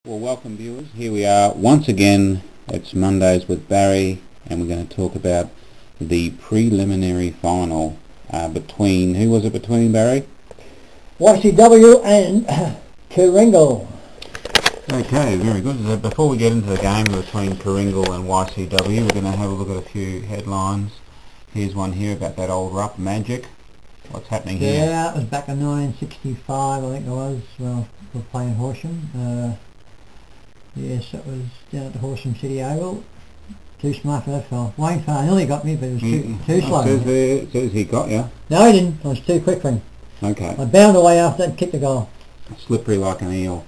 Well, welcome viewers. Here we are once again. It's Mondays with Barry, and we're going to talk about the preliminary final between, who was it between, Barry? YCW and Kooringal. Okay, very good. So before we get into the game between Kooringal and YCW, we're going to have a look at a few headlines. Here's one here about that old Rupp Magic. What's happening here? Yeah, it was back in 1965, I think it was. Well, we were playing Horsham. Yes, it was down at the Horsham City Oval. Too smart for that fella. Wayne Farr nearly got me, but it was too slow. It says he got you. No, he didn't. I was too quick for him. Okay. I bound away after that and kicked the goal. Slippery like an eel.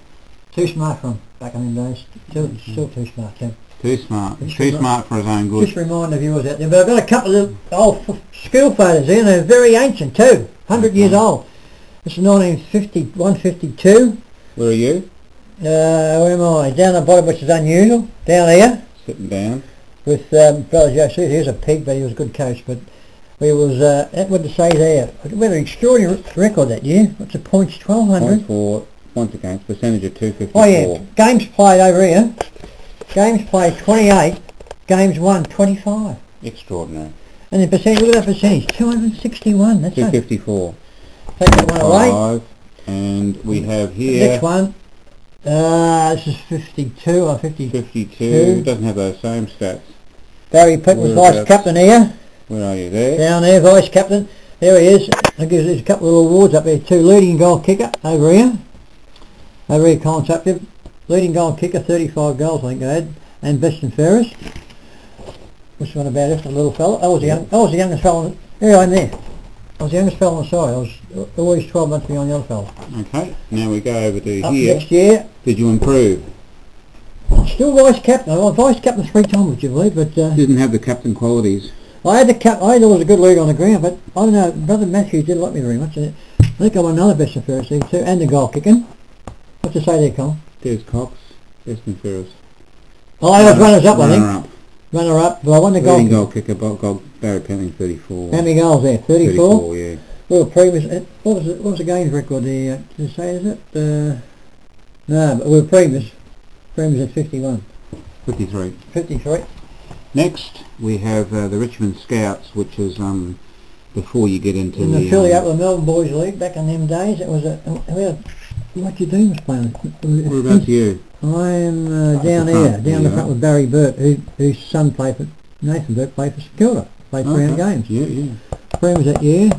Too smart for him back in them days. Still too smart too. Too smart. Too smart for his own good. Just remind the viewers out there. But I've got a couple of old school photos here, and they're very ancient too. 100 years old. This is 1951, 52. Where are you? Where am I? Down the bottom, which is unusual. Down here. Sitting down. With Brother Joe Sousa. He was a pig, but he was a good coach. But we was, what to say there? We had an extraordinary record that year. What's the points? 1,200. Points against, percentage of 254. Oh yeah, games played over here. Games played 28, games won 25. Extraordinary. And the percentage, look at that percentage, 261. That's 254. Take that one away. 5, and we have here. Next one. This is 52 or 52. 52. Doesn't have those same stats. Barry Pitt was vice captain here. Where are you there? Down there, vice captain. There he is. I guess there's a couple of awards up there too. Leading goal kicker over here. Over here, Colin Sutcliffe. Leading goal kicker, 35 goals I think they had. And best and fairest. Which one about this, the little fella? I was the youngest fella. Here I am there. I was the youngest fella on the side. I was always 12 months behind the other fella. Okay, now we go over to Up here. Next year. Did you improve? Still vice captain. I was vice captain 3 times, would you believe? But didn't have the captain qualities. I had the cap. I was a good leader on the ground, but I don't know. Brother Matthews didn't like me very much. I think I won another best and fairest thing too, and the goal kicking. What to say there, Colin? There's Cox, best and fairest. Oh, I was runners up, I think. Runner up. Runner up, but I won the goal. Leading goal kicker, Barry Penning, 34. How many goals there? 34. 34, yeah. Well, previous. What was the games record there? Did it say, is it? No, but we were previous. Previous at 51. 53. 53. Next, we have the Richmond Scouts, which is before you get into in the affiliate with the Melbourne Boys League back in them days. It was what you doing was playing. Whereabouts you? I'm down here, down the front with Barry Burt, whose son played for, Nathan Burt played for St Kilda, played 300 games. Yeah, yeah. Preem was that year,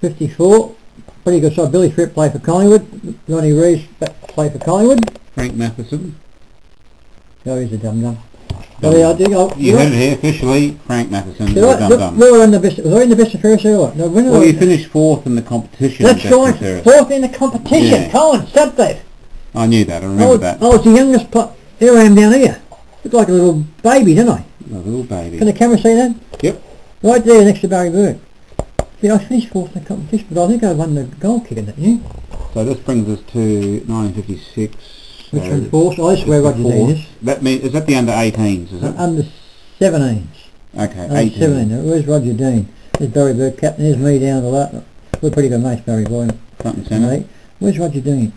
54, pretty good side. Billy Fripp played for Collingwood, Ronnie Reeves played for Collingwood. Frank Matheson. Oh, he's a dum-dum. You heard it here officially, Frank Matheson, we were in the best, was I in the best and fairest or what? No, well, you finished 4th in the competition. That's right, 4th in the competition, yeah. Colin, Sutcliffe. I knew that, I remember that. I was the youngest here I am down here. Looked like a little baby, didn't I? A little baby. Can the camera see that? Yep. Right there next to Barry Bird. See, I finished 4th in the competition, but I think I won the goal kicking, didn't you? So this brings us to 1956. Richmond 4th, I swear Roger Dean is. That means, is that the under 18s, is it? Under 17s. Okay, under 18. 17. Where's Roger Dean? There's Barry Bird, captain. There's me down the left. We're pretty good mates, Barry Boy. Front and centre. Where's Roger Dean?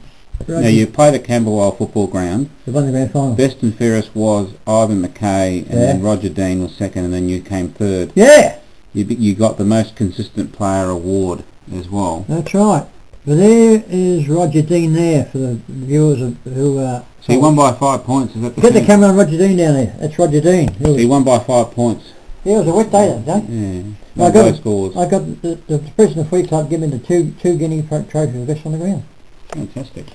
Now you played at Camberwell Football Ground. They won the grand final. Best and fairest was Ivan McKay, and then Roger Dean was second, and then you came third. Yeah! You got the most consistent player award as well. That's right. But there is Roger Dean there for the viewers who so you won by 5 points, is that the Get the camera on Roger Dean down there. That's Roger Dean. So you won by 5 points. Yeah, it was a wet day that day. Yeah. I got the President of Free Club giving me the two guinea trophies of best on the ground. Fantastic.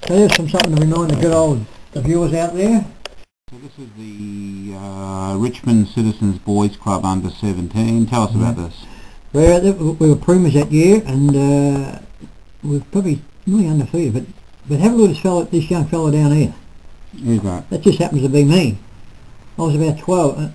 So there's something to remind the viewers out there. So this is the Richmond Citizens Boys Club under 17. Tell us about this. We were primers that year, and we were probably nearly undefeated. But have a look at this young fellow down here. Who's that? That just happens to be me. I was about 12,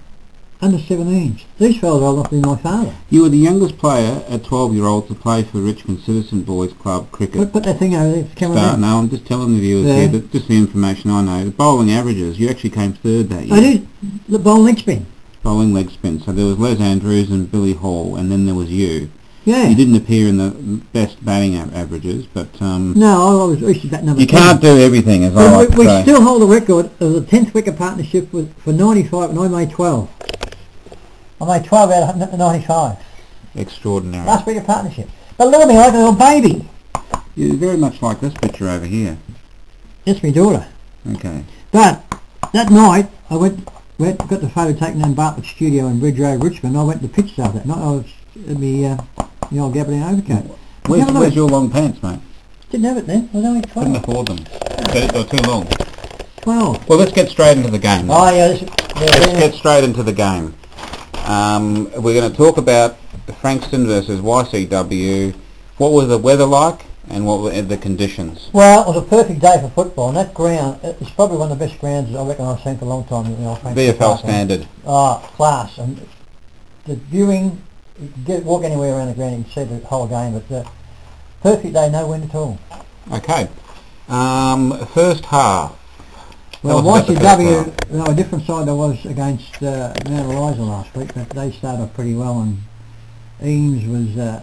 under 17s. These fellas are old enough to be my father. You were the youngest player at 12-year-old to play for Richmond Citizen Boys Club cricket. Put that thing over there. No, I'm just telling the viewers here, that just the information I know. The bowling averages, you actually came third that year. I did. The bowling leg spin. Bowling leg spin. So there was Les Andrews and Billy Hall, and then there was you. Yeah. You didn't appear in the best batting averages, but No, I was issued that number you 10. can't do everything, as I But like to we say. still hold the record of the 10th wicket partnership for 95, and I made 12. I made 12 out of 95. Extraordinary. Last wicket partnership. But look at me like a little baby. You're very much like this picture over here. That's my daughter. Okay. But that night, I got the photo taken in Bartlett Studio in Bridge Road, Richmond. I went to the pitch after that night. I was in the old Gabardine overcoat. Where's your long pants, mate? Didn't have it then. I was only Couldn't 12. afford them. They're too long. 12. Well, let's get straight into the game. Then. Oh, yeah. Let's get straight into the game. We're going to talk about Frankston versus YCW. What was the weather like, and what were the conditions? Well, it was a perfect day for football, and that ground, it's probably one of the best grounds I reckon I've seen for a long time. Frankston VFL Park, standard. Class. And the viewing, you can walk anywhere around the ground, you can see the whole game, but perfect day, no wind at all. Okay. First half. Well, Tell us about the first half. YCW, a different side there was against Mount Eliza last week, but they started off pretty well, and Eames was got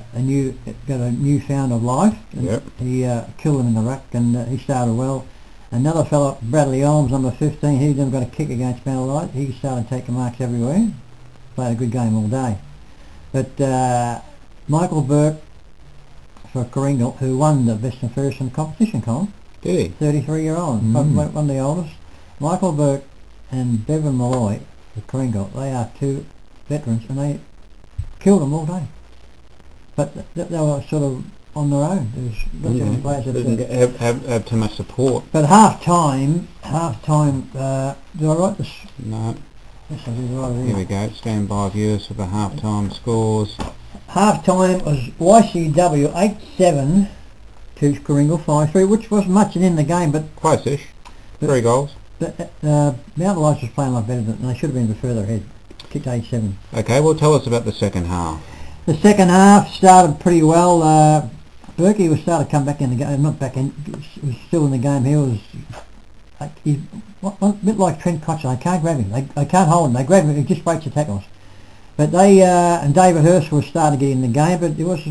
a new found of life. And Yep. he killed him in the ruck, and he started well. Another fellow, Bradley Olms, number 15, he never got a kick against Mount Eliza. He started taking marks everywhere. Played a good game all day. But Michael Burke for Coringal, who won the Best and Fairest in the competition, Colin, Did he? 33-year-old, one of the oldest. Michael Burke and Bevan Malloy for Coringal, they are two veterans, and they killed them all day. But they were sort of on their own. There was lots of players that Didn't have too much support. But half time, do I write this? No. Yes, I did right Here here. we go. Stand by, viewers, for the half-time scores. Half time was YCW 8-7 to Coringal 5-3, which wasn't much in the game, but Close-ish. 3 goals. Mount Eliza was playing a lot better than they should have been a bit further ahead. Kicked 8-7. Okay, well, tell us about the second half. The second half started pretty well. Berkey was starting to come back in the game, not back in, he was still in the game. He was he's a bit like Trent Cotcher. They can't grab him, they can't hold him, they grab him, he just breaks the tackles. But they, and David Hurst was starting to get in the game, but it looked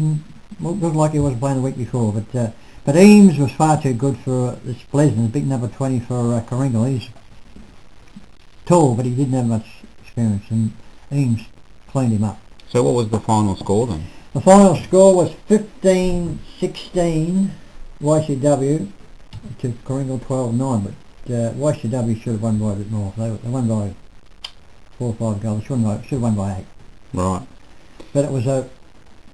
like he wasn't playing the week before. But Eames was far too good for this Pleasant, big number 20 for Coringal. He's tall, but he didn't have much experience, and Eames cleaned him up. So what was the final score then? The final score was 15-16 YCW to Coringal 12-9, but YCW should have won by a bit more. They won by 4 or 5 goals. Should have won by 8. Right. But it was a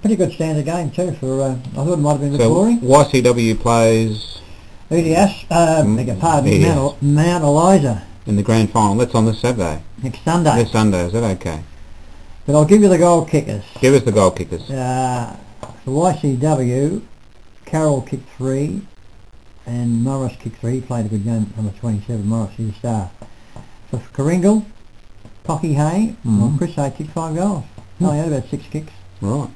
pretty good standard game too. For I thought it might have been a bit So boring. YCW plays EDS, beg your pardon, EDS. Mount Eliza in the grand final. That's on this Saturday. next Sunday. This Sunday, is that okay? But I'll give you the goal kickers. Give us the goal kickers. For YCW, Carroll kicked 3 and Morris kicked 3. He played a good game, number 27, Morris, he's a star. For Coringal, Cocky Hay, well, Chris Hay kicked 5 goals. He only had about 6 kicks. Right.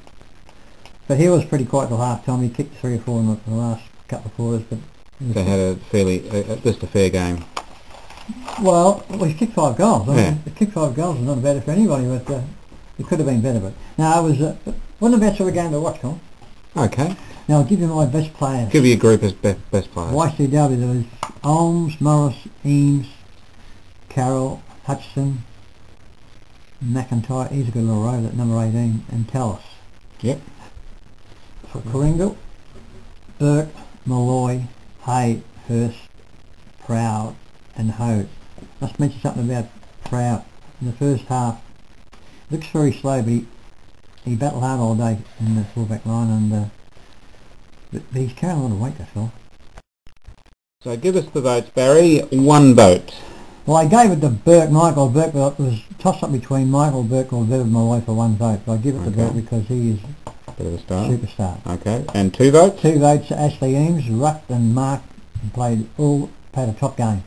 But he was pretty quiet till half time. He kicked 3 or 4 in the last couple of quarters. But They had a fairly, just a fair game. well, he kicked 5 goals. I Yeah. mean, to kick 5 goals is not bad for anybody, but it could have been better. But no, it was wasn't a bad sort of game to watch, Colin. Okay. Now I'll give you my best players. Give your group as best players. YCW, there was Olms, Morris, Eames, Carroll, Hutchison, McIntyre, he's a good little row, that number 18, and Tallis. Yep. For Coringal, Burke, Malloy, Hay, Hurst, Proud, and Hode. Must mention something about Proud. In the first half, looks very slow, but he battled hard all day in the fullback line, and but he's carrying a lot of weight, that's all. So give us the votes, Barry. 1 vote. Well, I gave it to Burke, Michael Burke, but it was a toss-up between Michael Burke or Bevan Malloy for 1 vote. But I give it to Okay. Burke because he is Bit of a a start. superstar. Okay. And 2 votes? 2 votes to Ashley Eames, Ruck and Mark played a top game.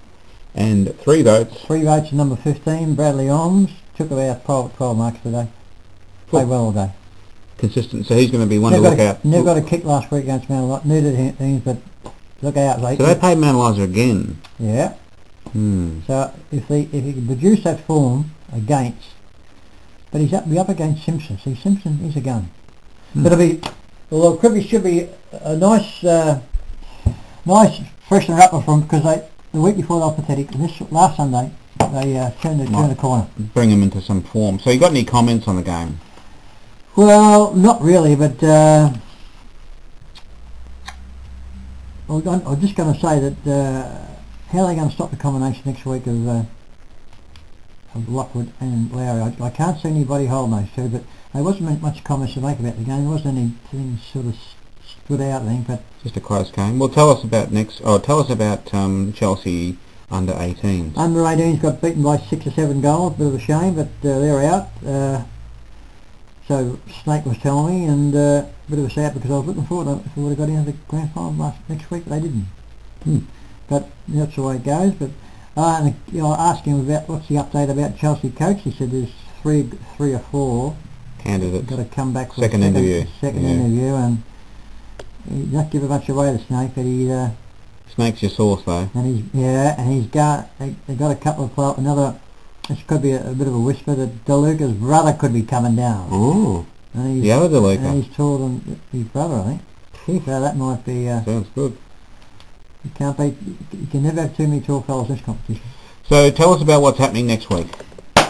And 3 votes. 3 votes to number 15, Bradley Olms, took about 12 marks today. Played well all day. Consistent. So he's going to be one to look out. Never got a kick last week against Mount Eliza, neither did Eames, but look out late. So they played Mount Eliza again. Yeah. So if he can produce that form against, but be up against Simpson. See, Simpson is a gun. But well, Cribbie should be a nice freshener upper from, because the week before they were pathetic, and this last Sunday they turned the corner. Bring them into some form. So you got any comments on the game? Well, not really, but I'm just going to say that how are they going to stop the combination next week of Lockwood and Lowry? I can't see anybody holding those two, but there wasn't much comments to make about the game. There wasn't anything sort of stood out, I think. But just a close game. Well, tell us about Chelsea under 18s. Under 18s got beaten by 6 or 7 goals. Bit of a shame, but they're out. So Snake was telling me, and bit of a sad, because I was looking forward to if we would have got into the grand final next week, but they didn't. But that's the way it goes. But and I asked him about what's the update about Chelsea coach. He said there's three or four candidates got to come back for second interview, and he's not give much away to Snake, but he Snake's your source though. And he's got they got a couple of another. This could be a bit of a whisper that DeLuca's brother could be coming down. Oh, the other DeLuca. And he's taller than his brother, I think. So that might be. Sounds good. You can't be. You can never have too many tall fellas in this competition. So tell us about what's happening next week.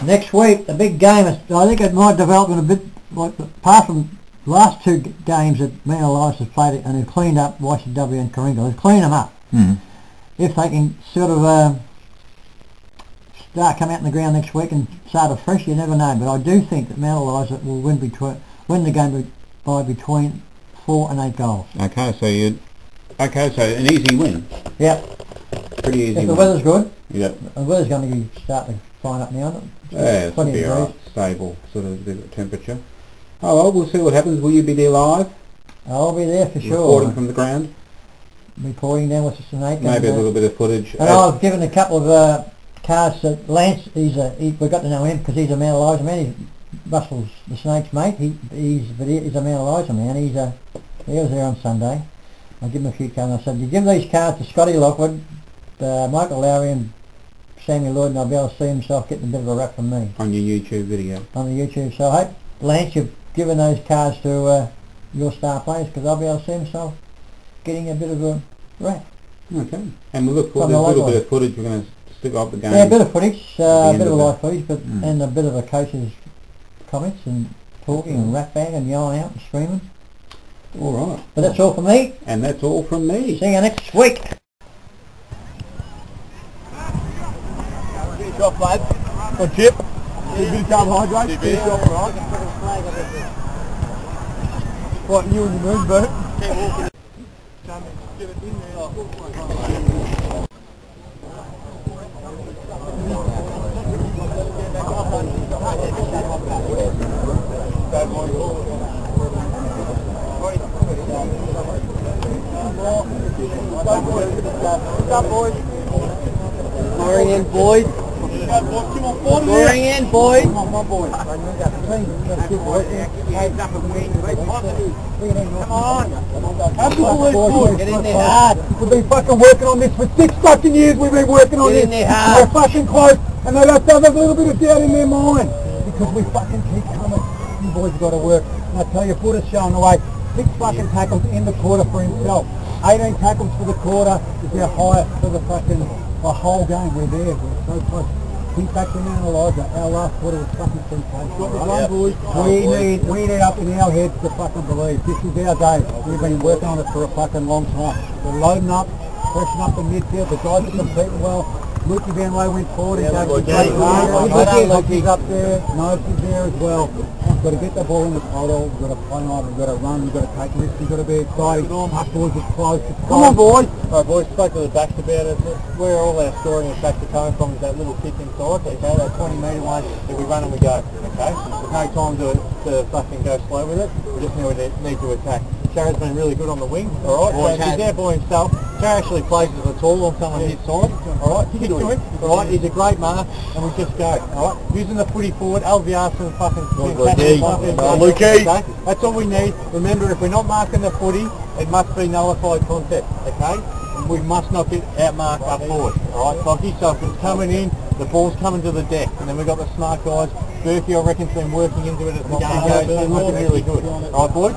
Next week, the big game. I think it might develop in a bit. Like, apart from the last two games that me and Elias has played it, and they've cleaned up YCW and Karinga. They've cleaned them up. If they can sort of come out in the ground next week and start afresh, you never know. But I do think that Mount Eliza will win the game by between 4 and 8 goals. Okay, so an easy win. Yep. Pretty easy. If the weather's good. Yep. The weather's going to be starting to fine up now. Yeah, it's be alright. Stable sort of temperature. Oh well, we'll see what happens. Will you be there live? I'll be there for sure. Reporting from the ground. Reporting down with the Snake. Maybe a little bit of footage. And I've given a couple of cards to Lance. We've got to know him because he's a Mount Eliza man. He's Russell's the Snake's mate. He's a Mount Eliza man. He was there on Sunday. I give him a few cards. I said, you give these cards to Scotty Lockwood, Michael Lowry and Samuel Lloyd, and I'll be able to see himself getting a bit of a rap from me. On your YouTube video. On the YouTube. So I hope, Lance, you've given those cards to your star players, because I'll be able to see himself getting a bit of a rap. Okay. And we look forward to a little bit of footage. We're going to stick up the game. Yeah, a bit of footage, a bit of live footage, but and a bit of a coach's comments and talking and rap bang and yelling out and screaming. All right. But that's all from me. And that's all from me. See you next week. Finish off, lads. On chip. A bit of carbohydrate. Finish off, right? Fighting you and the moon, Bert. Keep walking. Get it in there. Scoring in, boys. Scoring in, boys. Come on, boys. Get in there hard. We've been fucking working on this for 6 fucking years. We've been working on this. Get in there hard. We're fucking close, and they left us a little bit of doubt in their mind because we fucking keep coming. You boys got to work. And I tell you, Buddha's showing the way. 6 fucking tackles in the quarter for himself. 18 tackles for the quarter is our highest for the whole game. We're there. We're so close. Keep back to Mount Eliza. Our last quarter was fucking sensational. We need up in our heads to fucking believe. This is our day. We've been working on it for a fucking long time. We're loading up, freshening up the midfield. The guys are competing well. Lukey Van Loo went forward. He's having a great game. Lukey's up there. Nose is there as well. We've got to get the ball in the total. We've got to play on. We've got to run. We've got to take risks. We've got to be exciting. Us boys are close. Come on, boys. Alright, boys, spoke to the backs about it. Where all our scoring and backs are coming from is that little kick inside, okay, that 20 metre one, that we run and we go, okay? There's no time to fucking go slow with it, we just need to attack. Char's been really good on the wing, alright? So he's there for himself. Char actually plays as a tall on someone his side, alright? Kick to him, alright? He's a great mark, and we just go, alright? Using the footy forward, Alviarson fucking... Lukey. Okay? That's all we need. Remember, if we're not marking the footy, it must be nullified concept, okay? We must not get outmarked up forward, alright, Cocky? So if it's coming in, the ball's coming to the deck, and then we've got the smart guys. Berkey, I reckon's been working into it as the game goes, it's looking really good. Alright, boys?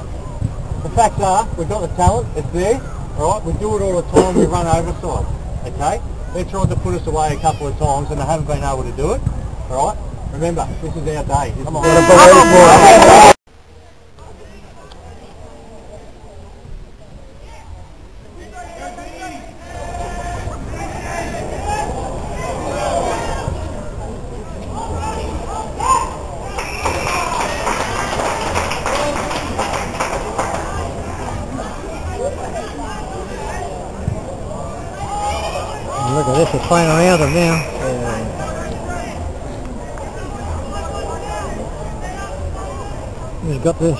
the facts are, we've got the talent, it's there, alright, we do it all the time, we run overside, okay? They've tried to put us away a couple of times and they haven't been able to do it, alright? Remember, this is our day. Come on. Look at this, they're playing around them now. Who's got this?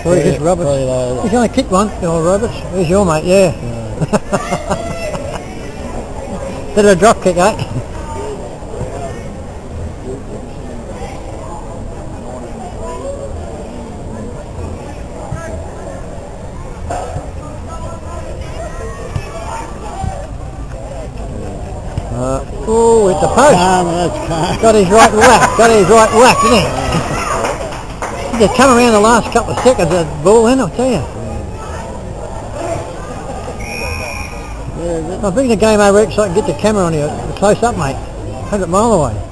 This Roberts. He's only kicked one, Roberts. There's your mate, yeah. Did a drop kick, eh? Oh, hit the post. Got his right whack, didn't he? They come around the last couple of seconds of the ball in, I'll tell you. I'll bring the game over so I can get the camera on you close up, mate. 100 mile away.